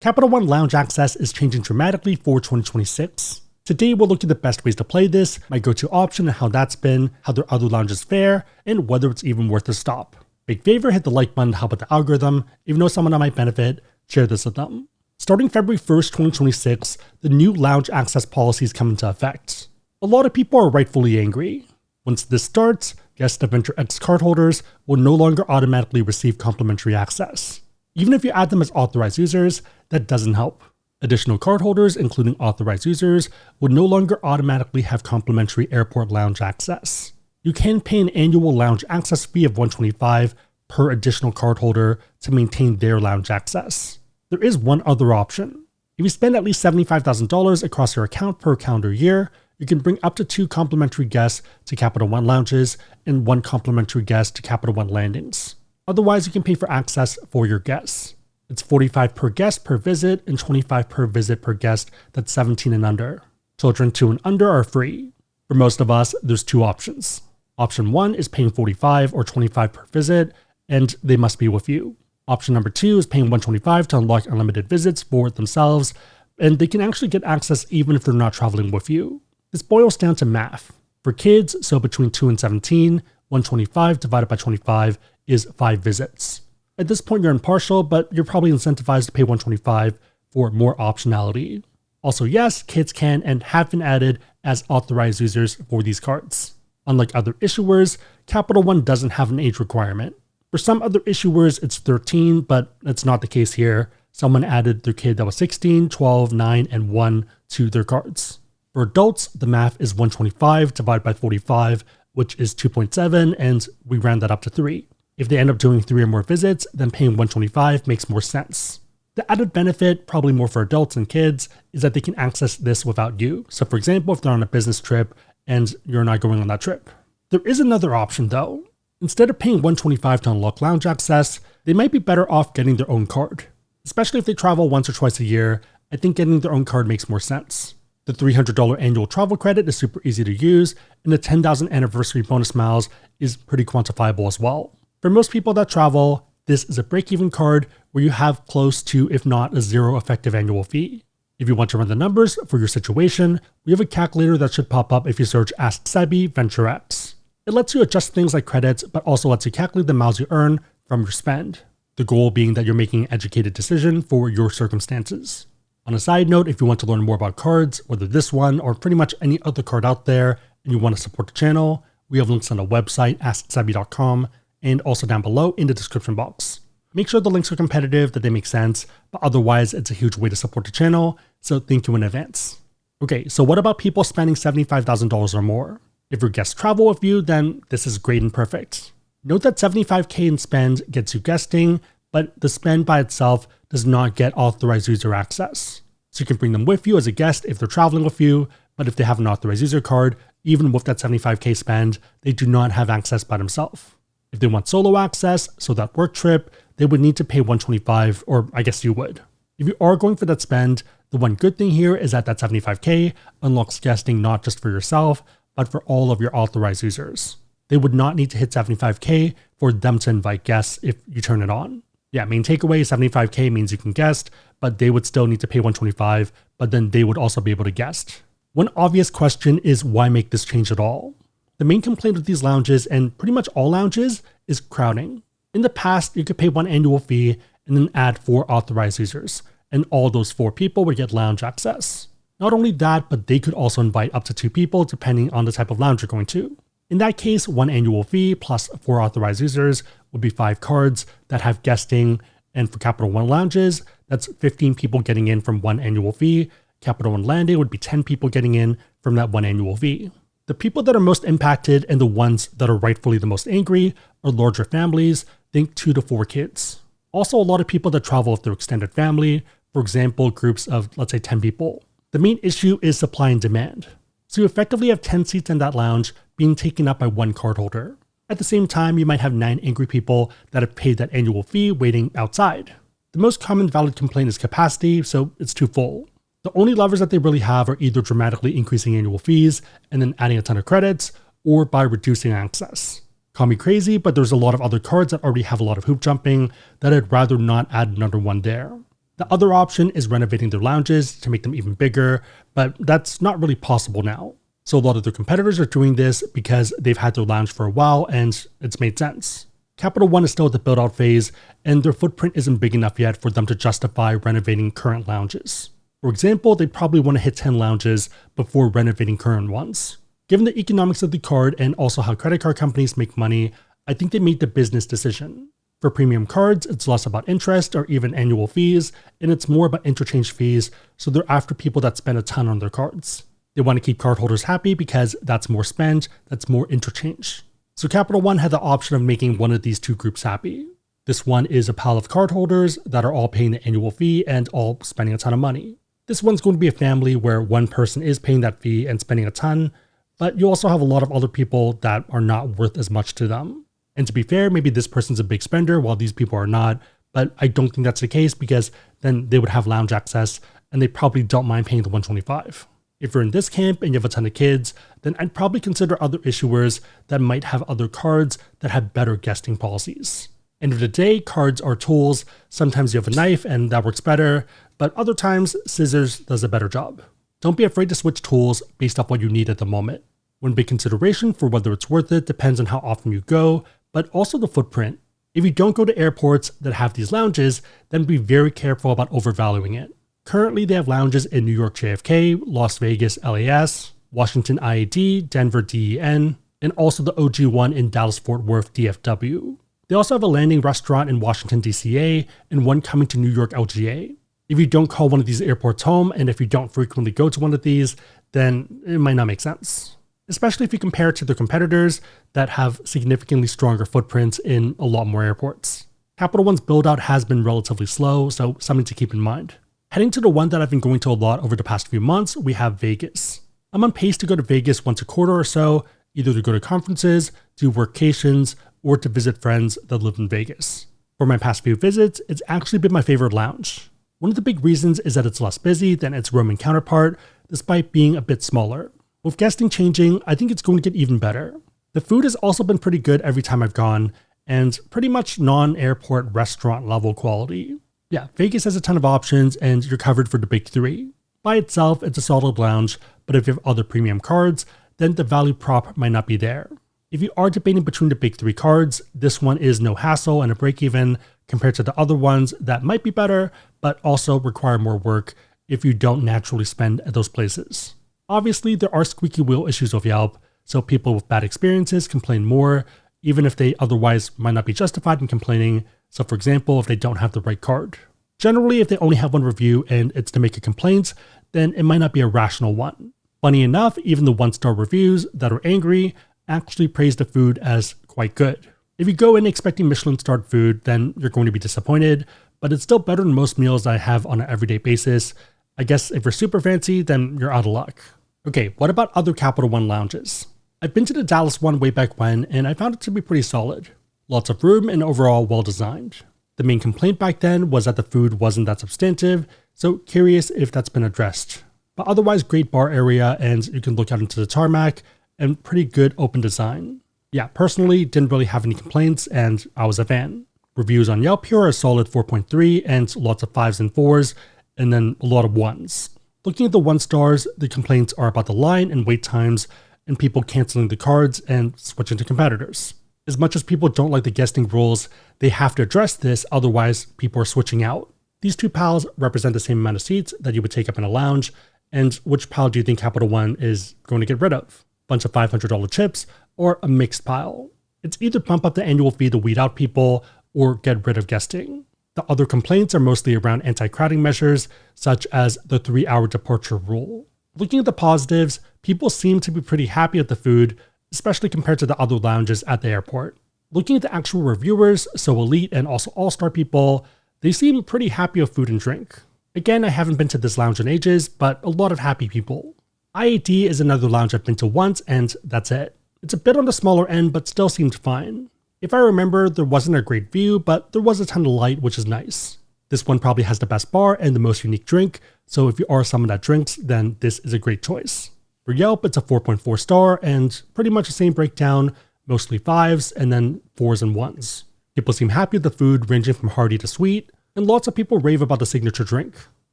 Capital One Lounge access is changing dramatically for 2026. Today we'll look at the best ways to play this, my go-to option and how that's been, how their other lounges fare, and whether it's even worth a stop. Big favor, hit the like button to help with the algorithm. If you know someone that might benefit, share this with them. Starting February 1st, 2026, the new lounge access policies come into effect. A lot of people are rightfully angry. Once this starts, guests of Venture X cardholders will no longer automatically receive complimentary access. Even if you add them as authorized users, that doesn't help. Additional cardholders, including authorized users, would no longer automatically have complimentary airport lounge access. You can pay an annual lounge access fee of $125 per additional cardholder to maintain their lounge access. There is one other option. If you spend at least $75,000 across your account per calendar year, you can bring up to 2 complimentary guests to Capital One lounges and 1 complimentary guest to Capital One landings. Otherwise, you can pay for access for your guests. It's $45 per guest per visit and $25 per visit per guest that's 17 and under. Children 2 and under are free. For most of us, there's 2 options. Option 1 is paying $45 or $25 per visit, and they must be with you. Option number 2 is paying $125 to unlock unlimited visits for themselves, and they can actually get access even if they're not traveling with you. This boils down to math. For kids, so between 2 and 17, $125 divided by 25 is 5 visits. At this point, you're impartial, but you're probably incentivized to pay $125 for more optionality. Also, yes, kids can and have been added as authorized users for these cards. Unlike other issuers, Capital One doesn't have an age requirement. For some other issuers, it's 13, but that's not the case here. Someone added their kid that was 16, 12, 9, and 1 to their cards. For adults, the math is $125 divided by 45, which is 2.7, and we round that up to 3. If they end up doing 3 or more visits, then paying $125 makes more sense. The added benefit, probably more for adults and kids, is that they can access this without you. So for example, if they're on a business trip and you're not going on that trip. There is another option though. Instead of paying $125 to unlock lounge access, they might be better off getting their own card. Especially if they travel once or twice a year, I think getting their own card makes more sense. The $300 annual travel credit is super easy to use, and the 10,000 anniversary bonus miles is pretty quantifiable as well. For most people that travel, this is a break-even card where you have close to, if not a 0 effective annual fee. If you want to run the numbers for your situation, we have a calculator that should pop up if you search AskSebby Venture X. It lets you adjust things like credits, but also lets you calculate the miles you earn from your spend. The goal being that you're making an educated decision for your circumstances. On a side note, if you want to learn more about cards, whether this one or pretty much any other card out there, and you want to support the channel, we have links on the website, AskSebby.com, and also down below in the description box. Make sure the links are competitive, that they make sense, but otherwise it's a huge way to support the channel, so thank you in advance. Okay, so what about people spending $75,000 or more? If your guests travel with you, then this is great and perfect. Note that $75K in spend gets you guesting, but the spend by itself does not get authorized user access. So you can bring them with you as a guest if they're traveling with you, but if they have an authorized user card, even with that $75K spend, they do not have access by themselves. If they want solo access, so that work trip, they would need to pay $125, or I guess you would. If you are going for that spend, the one good thing here is that that $75K unlocks guesting not just for yourself, but for all of your authorized users. They would not need to hit $75K for them to invite guests if you turn it on. Yeah, main takeaway, $75K means you can guest, but they would still need to pay $125, but then they would also be able to guest. One obvious question is why make this change at all? The main complaint with these lounges, and pretty much all lounges, is crowding. In the past, you could pay 1 annual fee and then add 4 authorized users, and all those 4 people would get lounge access. Not only that, but they could also invite up to 2 people depending on the type of lounge you're going to. In that case, 1 annual fee plus 4 authorized users would be 5 cards that have guesting, and for Capital One lounges, that's 15 people getting in from 1 annual fee. Capital One landing would be 10 people getting in from that 1 annual fee. The people that are most impacted and the ones that are rightfully the most angry are larger families, think 2 to 4 kids. Also, a lot of people that travel with their extended family, for example, groups of, let's say, 10 people. The main issue is supply and demand. So you effectively have 10 seats in that lounge being taken up by 1 cardholder. At the same time, you might have 9 angry people that have paid that annual fee waiting outside. The most common valid complaint is capacity, so it's too full. The only levers that they really have are either dramatically increasing annual fees and then adding a ton of credits, or by reducing access. Call me crazy, but there's a lot of other cards that already have a lot of hoop jumping that I'd rather not add another one there. The other option is renovating their lounges to make them even bigger, but that's not really possible now. So a lot of their competitors are doing this because they've had their lounge for a while and it's made sense. Capital One is still at the build out phase, and their footprint isn't big enough yet for them to justify renovating current lounges. For example, they probably want to hit 10 lounges before renovating current ones. Given the economics of the card and also how credit card companies make money, I think they made the business decision. For premium cards, it's less about interest or even annual fees, and it's more about interchange fees, so they're after people that spend a ton on their cards. They want to keep cardholders happy because that's more spend, that's more interchange. So Capital One had the option of making one of these two groups happy. This one is a pile of cardholders that are all paying the annual fee and all spending a ton of money. This one's going to be a family where one person is paying that fee and spending a ton, but you also have a lot of other people that are not worth as much to them. And to be fair, maybe this person's a big spender while these people are not, but I don't think that's the case because then they would have lounge access and they probably don't mind paying the $125. If you're in this camp and you have a ton of kids, then I'd probably consider other issuers that might have other cards that have better guesting policies. End of the day, cards are tools. Sometimes you have a knife and that works better, but other times scissors does a better job. Don't be afraid to switch tools based off what you need at the moment. One big consideration for whether it's worth it depends on how often you go, but also the footprint. If you don't go to airports that have these lounges, then be very careful about overvaluing it. Currently, they have lounges in New York JFK, Las Vegas LAS, Washington IAD, Denver DEN, and also the OG one in Dallas Fort Worth DFW. They also have a landing restaurant in Washington DCA and one coming to New York LGA. If you don't call one of these airports home and if you don't frequently go to one of these, then it might not make sense. Especially if you compare it to their competitors that have significantly stronger footprints in a lot more airports. Capital One's build out has been relatively slow, so something to keep in mind. Heading to the one that I've been going to a lot over the past few months, we have Vegas. I'm on pace to go to Vegas once a quarter or so, either to go to conferences, do workations, or to visit friends that live in Vegas. For my past few visits, it's actually been my favorite lounge. One of the big reasons is that it's less busy than its Roman counterpart, despite being a bit smaller. With guesting changing, I think it's going to get even better. The food has also been pretty good every time I've gone, and pretty much non-airport restaurant level quality. Yeah, Vegas has a ton of options and you're covered for the big three. By itself, it's a solid lounge, but if you have other premium cards, then the value prop might not be there. If you are debating between the big three cards, this one is no hassle and a break even compared to the other ones that might be better, but also require more work if you don't naturally spend at those places. Obviously, there are squeaky wheel issues with Yelp, so people with bad experiences complain more, even if they otherwise might not be justified in complaining. So for example, if they don't have the right card. Generally, if they only have one review and it's to make a complaint, then it might not be a rational one. Funny enough, even the 1-star reviews that are angry actually praise the food as quite good. If you go in expecting Michelin-starred food, then you're going to be disappointed, but it's still better than most meals I have on an everyday basis. I guess if you're super fancy, then you're out of luck. Okay, what about other Capital One lounges? I've been to the Dallas one way back when, and I found it to be pretty solid. Lots of room and overall well designed. The main complaint back then was that the food wasn't that substantive, so curious if that's been addressed. But otherwise great bar area and you can look out into the tarmac and pretty good open design. Yeah, personally didn't really have any complaints and I was a fan. Reviews on Yelp here are a solid 4.3 and lots of 5s and 4s and then a lot of 1s. Looking at the 1 stars, the complaints are about the line and wait times and people canceling the cards and switching to competitors. As much as people don't like the guesting rules, they have to address this, otherwise people are switching out. These two piles represent the same amount of seats that you would take up in a lounge, and which pile do you think Capital One is going to get rid of? Bunch of $500 chips, or a mixed pile? It's either bump up the annual fee to weed out people, or get rid of guesting. The other complaints are mostly around anti-crowding measures, such as the 3-hour departure rule. Looking at the positives, people seem to be pretty happy with the food, especially compared to the other lounges at the airport. Looking at the actual reviewers, so elite and also all-star people, they seem pretty happy with food and drink. Again, I haven't been to this lounge in ages, but a lot of happy people. IAD is another lounge I've been to once, and that's it. It's a bit on the smaller end, but still seemed fine. If I remember, there wasn't a great view, but there was a ton of light, which is nice. This one probably has the best bar and the most unique drink, so if you are someone that drinks, then this is a great choice. For Yelp, it's a 4.4 star and pretty much the same breakdown, mostly 5s and then 4s and 1s. People seem happy with the food ranging from hearty to sweet. and lots of people rave about the signature drink.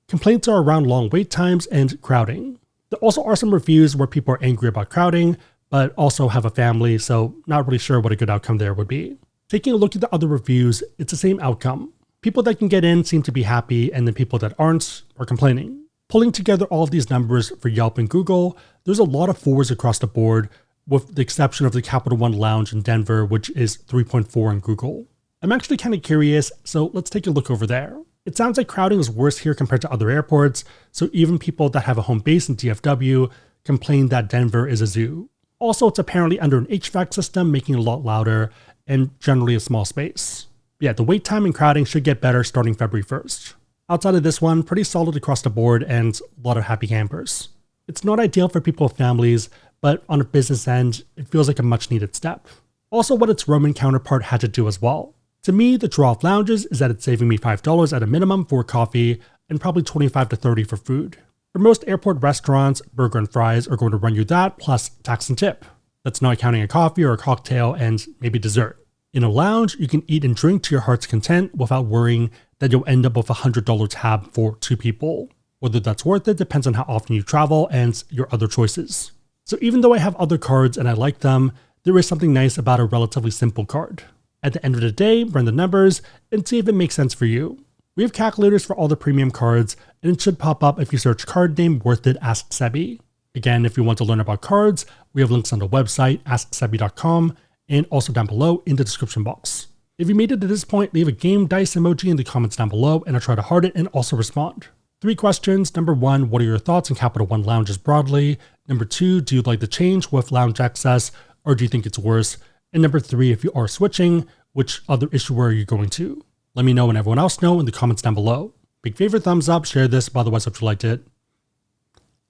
Complaints are around long wait times and crowding. There also are some reviews where people are angry about crowding, but also have a family, so not really sure what a good outcome there would be. Taking a look at the other reviews, it's the same outcome. People that can get in seem to be happy, and the people that aren't are complaining. Pulling together all of these numbers for Yelp and Google, there's a lot of 4s across the board, with the exception of the Capital One Lounge in Denver, which is 3.4 on Google. I'm actually kind of curious, so let's take a look over there. It sounds like crowding is worse here compared to other airports, so even people that have a home base in DFW complain that Denver is a zoo. Also, it's apparently under an HVAC system, making it a lot louder, and generally a small space. Yeah, the wait time and crowding should get better starting February 1st. Outside of this one, pretty solid across the board and a lot of happy campers. It's not ideal for people with families, but on a business end, it feels like a much needed step. Also what its Roman counterpart had to do as well. To me, the draw of lounges is that it's saving me $5 at a minimum for coffee and probably $25 to $30 for food. For most airport restaurants, burger and fries are going to run you that plus tax and tip. That's not counting a coffee or a cocktail and maybe dessert. In a lounge, you can eat and drink to your heart's content without worrying that you'll end up with a $100 tab for 2 people. Whether that's worth it depends on how often you travel and your other choices. So even though I have other cards and I like them, there is something nice about a relatively simple card. At the end of the day, run the numbers and see if it makes sense for you. We have calculators for all the premium cards, and it should pop up if you search card name worth it AskSebby. Again, if you want to learn about cards, we have links on the website AskSebby.com and also down below in the description box. If you made it to this point, leave a game dice emoji in the comments down below and I'll try to heart it and also respond. 3 questions. Number 1, what are your thoughts on Capital One lounges broadly? Number 2, do you like the change with lounge access or do you think it's worse? And number 3, if you are switching, which other issuer are you going to? Let me know and everyone else know in the comments down below. Big favor, thumbs up, share this, otherwise hope you liked it.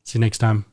See you next time.